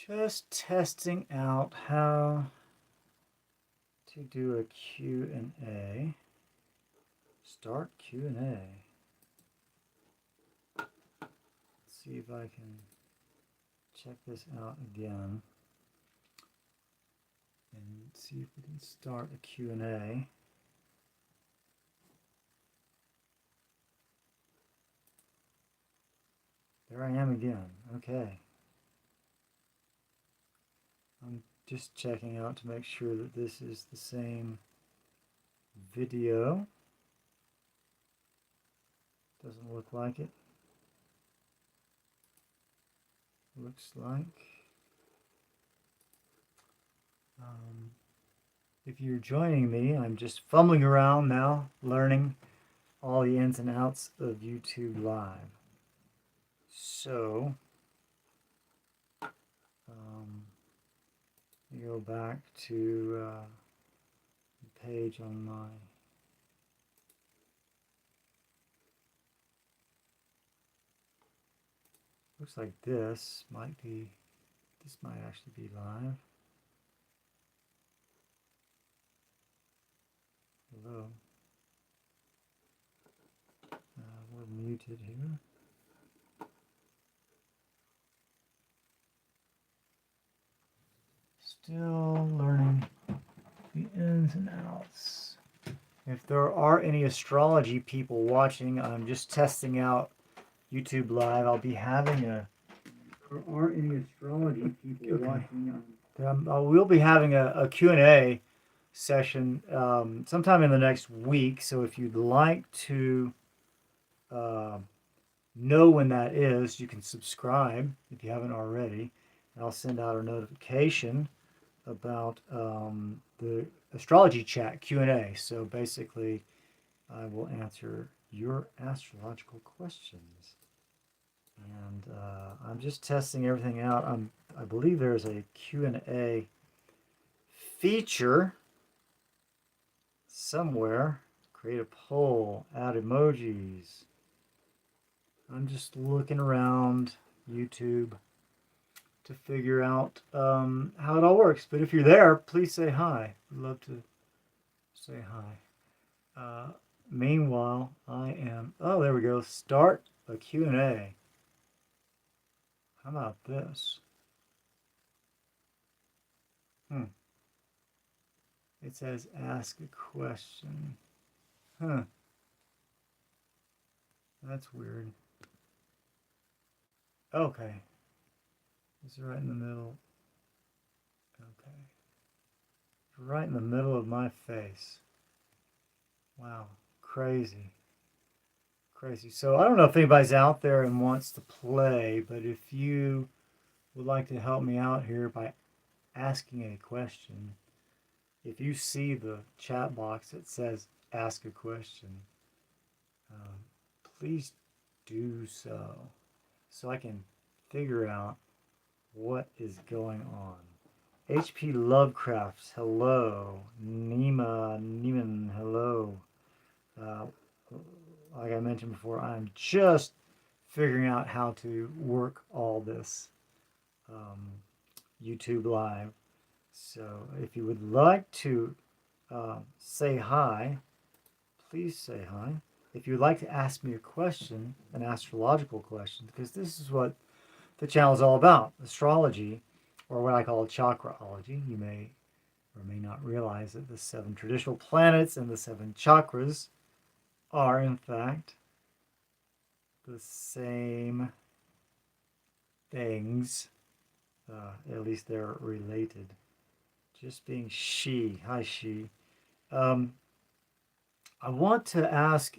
Just testing out how to do a Q&A. Start Q&A. Let's see if I can check this out again and see if we can start a Q&A. There I am again. Okay. I'm just checking out to make sure that this is the same video. Doesn't look like it. Looks like. If you're joining me, I'm just fumbling around now, learning all the ins and outs of YouTube Live. So, let me go back to the page on my looks like this might actually be live. Hello. We're muted here. Still learning the ins and outs. If there are any astrology people watching, I'm just testing out YouTube Live. I'll be having a. There are any astrology people watching? We'll be having a Q&A session sometime in the next week. So if you'd like to know when that is, you can subscribe if you haven't already. I'll send out a notification about the astrology chat Q&A. So basically, I will answer your astrological questions. And I'm just testing everything out. I believe there's a Q&A feature somewhere. Create a poll, add emojis. I'm just looking around YouTube to figure out how it all works. But if you're there, please say hi. I'd love to say hi. Meanwhile, I am, oh, there we go. Start a Q&A. How about this? It says ask a question. Huh. That's weird. Okay. It's right in the middle. Okay. Right in the middle of my face. Wow. Crazy. Crazy. So I don't know if anybody's out there and wants to play, but if you would like to help me out here by asking a question, if you see the chat box that says ask a question, please do so I can figure out what is going on. HP Lovecrafts, hello. Neiman, hello. Like I mentioned before, I'm just figuring out how to work all this YouTube Live. So if you would like to say hi, please say hi. If you'd like to ask me a question, an astrological question, because this is what the channel is all about, astrology, or what I call chakraology. You may or may not realize that the 7 traditional planets and the 7 chakras are, in fact, the same things. At least they're related. Just being she. Hi, she. I want to ask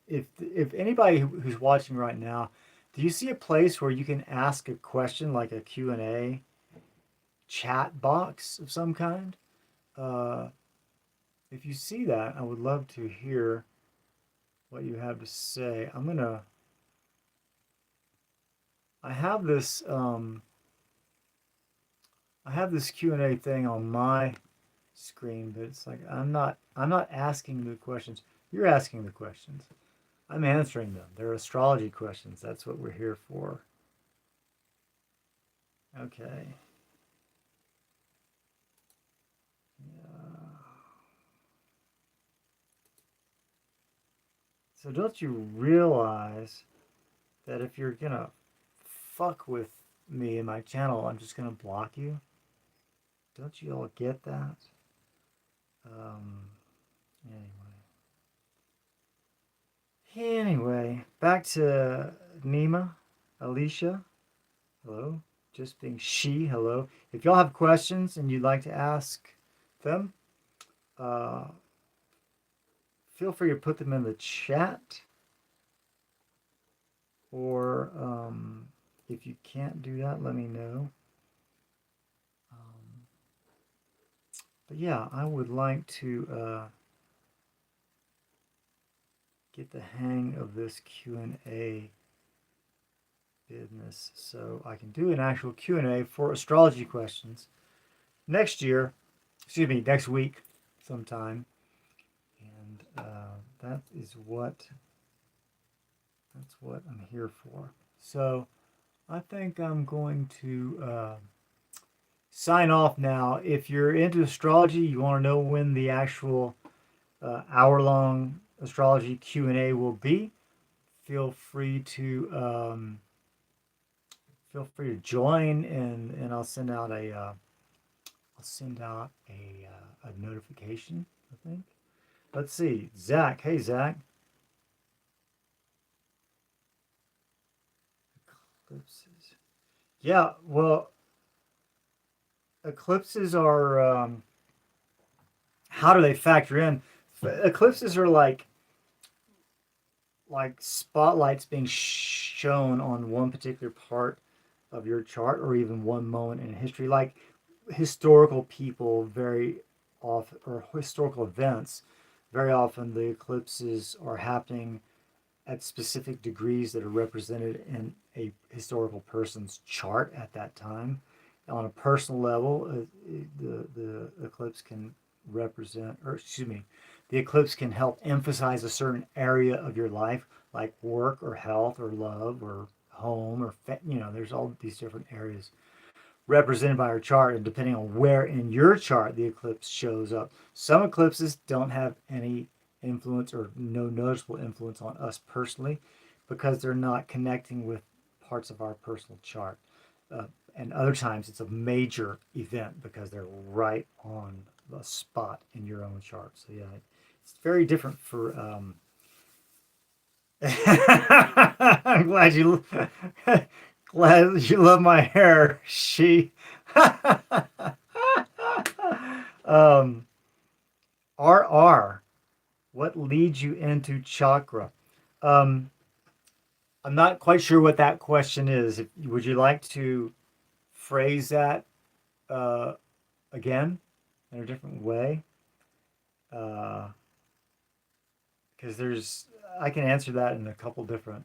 if anybody who's watching right now, do you see a place where you can ask a question, like a Q&A chat box of some kind? If you see that, I would love to hear what you have to say. I have this Q&A thing on my screen, but it's like I'm not asking the questions. You're asking the questions. I'm answering them. They're astrology questions. That's what we're here for. Okay. So don't you realize that if you're gonna fuck with me and my channel, I'm just gonna block you? Don't you all get that? Um, anyway, back to Nima, Alicia. Hello. Just being she. Hello. If y'all have questions and you'd like to ask them, uh, feel free to put them in the chat. Or if you can't do that, let me know. Um, but yeah, I would like to get the hang of this Q&A business so I can do an actual Q&A for astrology questions next year, excuse me, next week sometime. And that's what I'm here for. So I think I'm going to sign off now. If you're into astrology, you want to know when the actual hour-long astrology Q&A will be, feel free to join, and I'll send out a notification, I think. Let's see, Zach. Hey, Zach. Eclipses. Yeah, well, eclipses are how do they factor in? Eclipses are like spotlights being shown on one particular part of your chart or even one moment in history, like historical people very often, or historical events very often, the eclipses are happening at specific degrees that are represented in a historical person's chart at that time. On a personal level, the eclipse can represent, or excuse me, the eclipse can help emphasize a certain area of your life, like work or health or love or home or there's all these different areas represented by our chart, and depending on where in your chart the eclipse shows up. Some eclipses don't have any influence or no noticeable influence on us personally because they're not connecting with parts of our personal chart. And other times it's a major event because they're right on the spot in your own chart. So yeah, it's very different for. I'm glad you love my hair. She. um, RR, what leads you into chakra? Um, I'm not quite sure what that question is. Would you like to phrase that uh, again in a different way? Because I can answer that in a couple different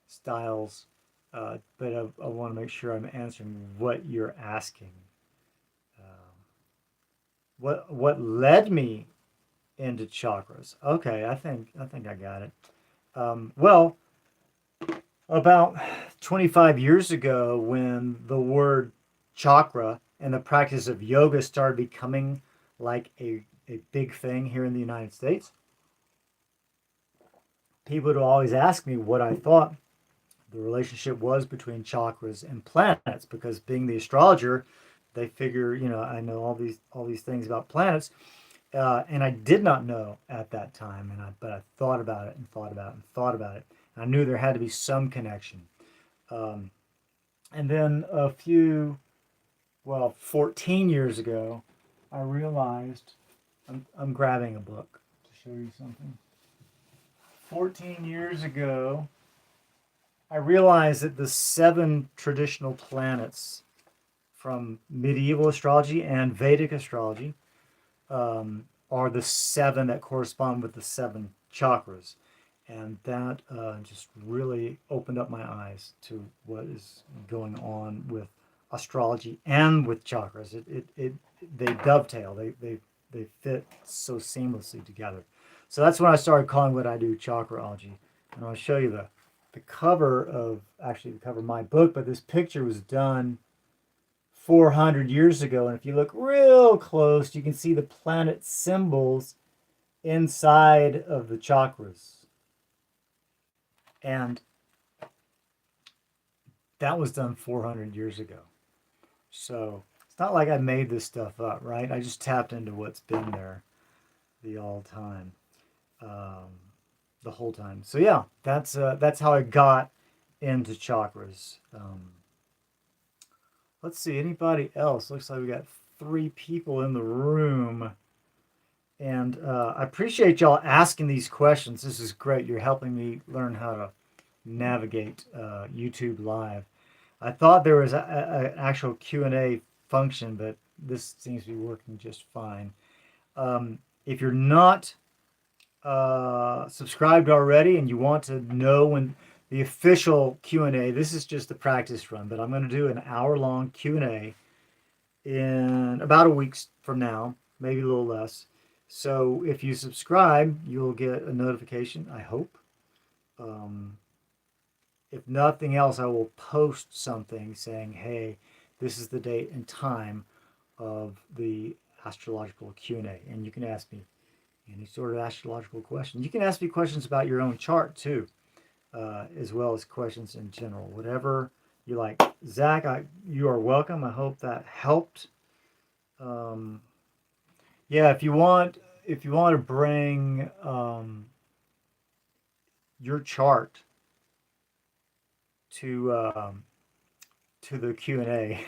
styles, but I want to make sure I'm answering what you're asking. What led me into chakras? Okay, I think I got it. Well, about 25 years ago, when the word chakra and the practice of yoga started becoming like a big thing here in the United States, people would always ask me what I thought the relationship was between chakras and planets, because being the astrologer, they figure, I know all these things about planets, and I did not know at that time, but I thought about it and thought about it and thought about it. And I knew there had to be some connection. Um, and then 14 years ago, I realized I'm grabbing a book to show you something. 14 years ago, I realized that the 7 traditional planets from medieval astrology and Vedic astrology are the 7 that correspond with the 7 chakras. And that just really opened up my eyes to what is going on with astrology and with chakras. They dovetail. They fit so seamlessly together. So that's when I started calling what I do chakraology. And I'll show you the cover of my book. But this picture was done 400 years ago, and if you look real close, you can see the planet symbols inside of the chakras. And that was done 400 years ago. So it's not like I made this stuff up, right? I just tapped into what's been there the all time, um, the whole time. So yeah, that's how I got into chakras. Let's see, anybody else? Looks like we got 3 people in the room. And I appreciate y'all asking these questions. This is great. You're helping me learn how to navigate YouTube Live. I thought there was an actual Q&A function, but this seems to be working just fine. If you're not subscribed already and you want to know when the official Q&A, this is just the practice run, but I'm going to do an hour-long Q&A in about a week from now, maybe a little less. So if you subscribe, you'll get a notification, I hope. If nothing else, I will post something saying, hey, this is the date and time of the astrological Q&A. And you can ask me any sort of astrological question. You can ask me questions about your own chart too, as well as questions in general. Whatever you like. Zach, you are welcome. I hope that helped. Um, yeah, if you want to bring your chart to to the Q&A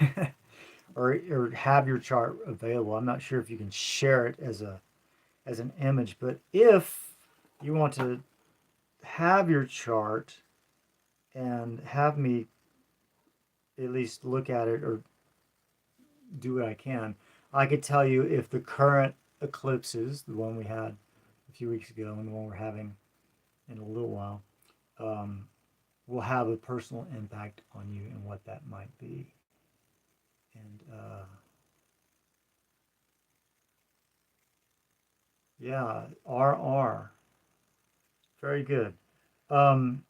or have your chart available. I'm not sure if you can share it as an image, but if you want to have your chart and have me at least look at it or do what I can, I could tell you if the current eclipses, the one we had a few weeks ago and the one we're having in a little while, will have a personal impact on you and what that might be. And yeah, RR. Very good. Um,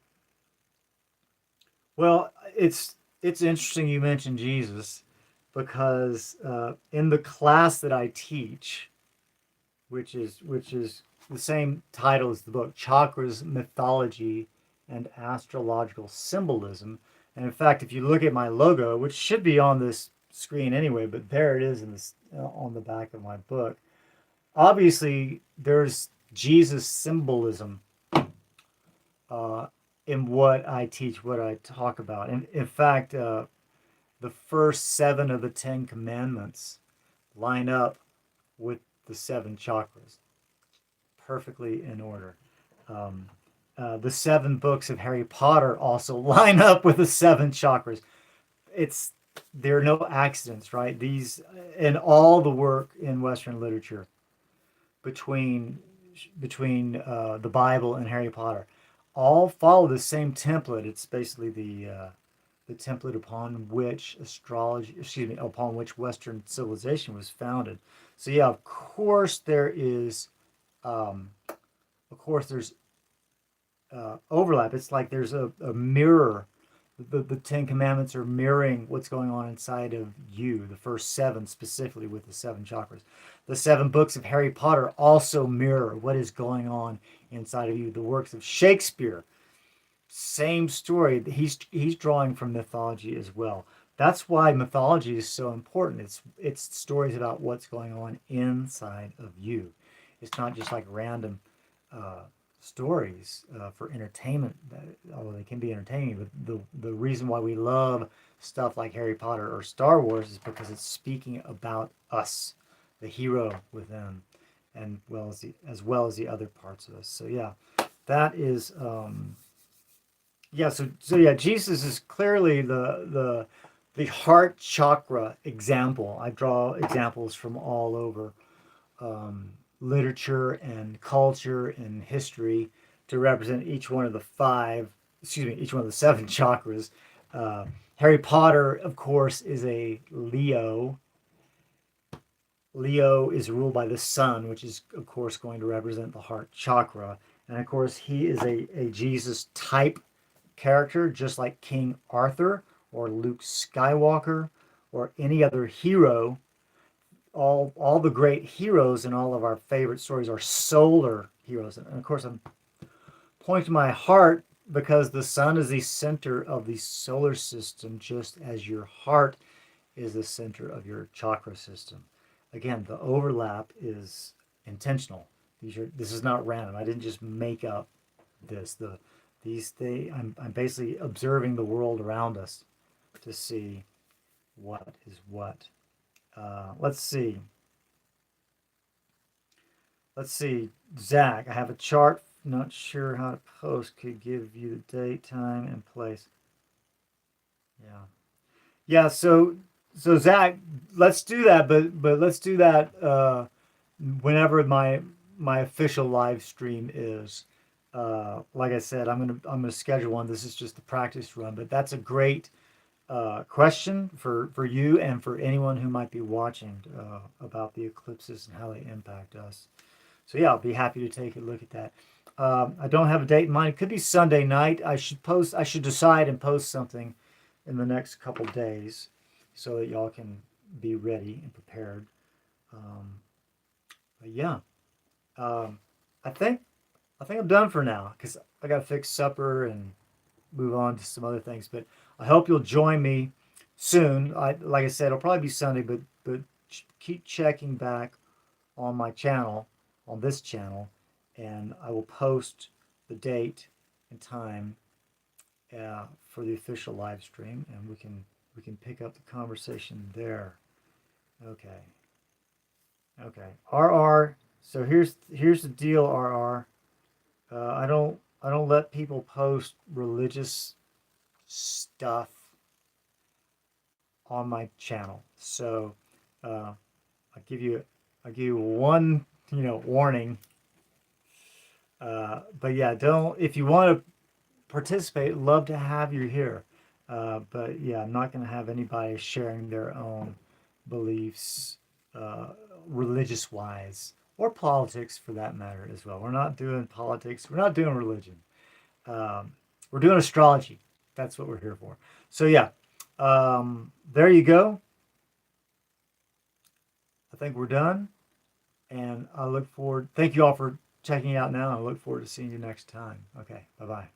well, it's interesting you mentioned Jesus because in the class that I teach, which is the same title as the book, Chakras, Mythology, and Astrological Symbolism. And in fact, if you look at my logo, which should be on this screen anyway, but there it is in this on the back of my book. Obviously, there's Jesus symbolism uh, in what I teach, what I talk about. And in fact, the first 7 of the 10 commandments line up with the 7 chakras, perfectly in order. Um, the 7 books of Harry Potter also line up with the 7 chakras. It's There are no accidents, right? These in all the work in Western literature between the Bible and Harry Potter all follow the same template. It's basically the template upon which astrology, excuse me, upon which Western civilization was founded. So yeah, um, of course there's overlap. It's like there's a mirror. The Ten Commandments are mirroring what's going on inside of you, the first 7 specifically with the 7 chakras. The 7 books of Harry Potter also mirror what is going on inside of you. The works of Shakespeare, same story. He's drawing from mythology as well. That's why mythology is so important. It's stories about what's going on inside of you. It's not just like random uh, stories for entertainment, although they can be entertaining. But the reason why we love stuff like Harry Potter or Star Wars is because it's speaking about us, the hero within, and as well as the other parts of us. So yeah, that is. Yeah, so yeah, Jesus is clearly the heart chakra example. I draw examples from all over literature and culture and history to represent each one of the 5, excuse me, each one of the 7 chakras. Uh, Harry Potter, of course, is a Leo. Leo is ruled by the sun, which is, of course, going to represent the heart chakra. And of course, he is a Jesus type character, just like King Arthur or Luke Skywalker or any other hero. All the great heroes in all of our favorite stories are solar heroes. And of course, I'm pointing to my heart because the sun is the center of the solar system, just as your heart is the center of your chakra system. Again, the overlap is intentional. This is not random. I didn't just make up this. I'm basically observing the world around us to see what is what. Let's see. Let's see. Zach, I have a chart. Not sure how to post. Could give you the date, time, and place. Yeah. Yeah. So Zach, let's do that. But let's do that whenever my official live stream is. Like I said, I'm gonna schedule one. This is just a practice run, but that's a great question for you and for anyone who might be watching about the eclipses and how they impact us. So yeah, I'll be happy to take a look at that. I don't have a date in mind. It could be Sunday night. I should post. I should decide and post something in the next couple days, so that y'all can be ready and prepared. Um, but yeah, um, I think I think I'm done for now because I got to fix supper and move on to some other things. But I hope you'll join me soon. Like I said, it'll probably be Sunday, but keep checking back on my channel, on this channel, and I will post the date and time for the official live stream, and we can pick up the conversation there. Okay, okay. RR. So here's the deal, RR. I don't let people post religious stuff on my channel. So uh, I give you one warning. But yeah, don't if you want to participate, love to have you here. But yeah, I'm not going to have anybody sharing their own beliefs, uh, religious wise, or politics for that matter as well. We're not doing politics. We're not doing religion. Um, we're doing astrology. That's what we're here for. So yeah, there you go. I think we're done, and I look forward. Thank you all for checking out now. I look forward to seeing you next time. Okay, bye bye.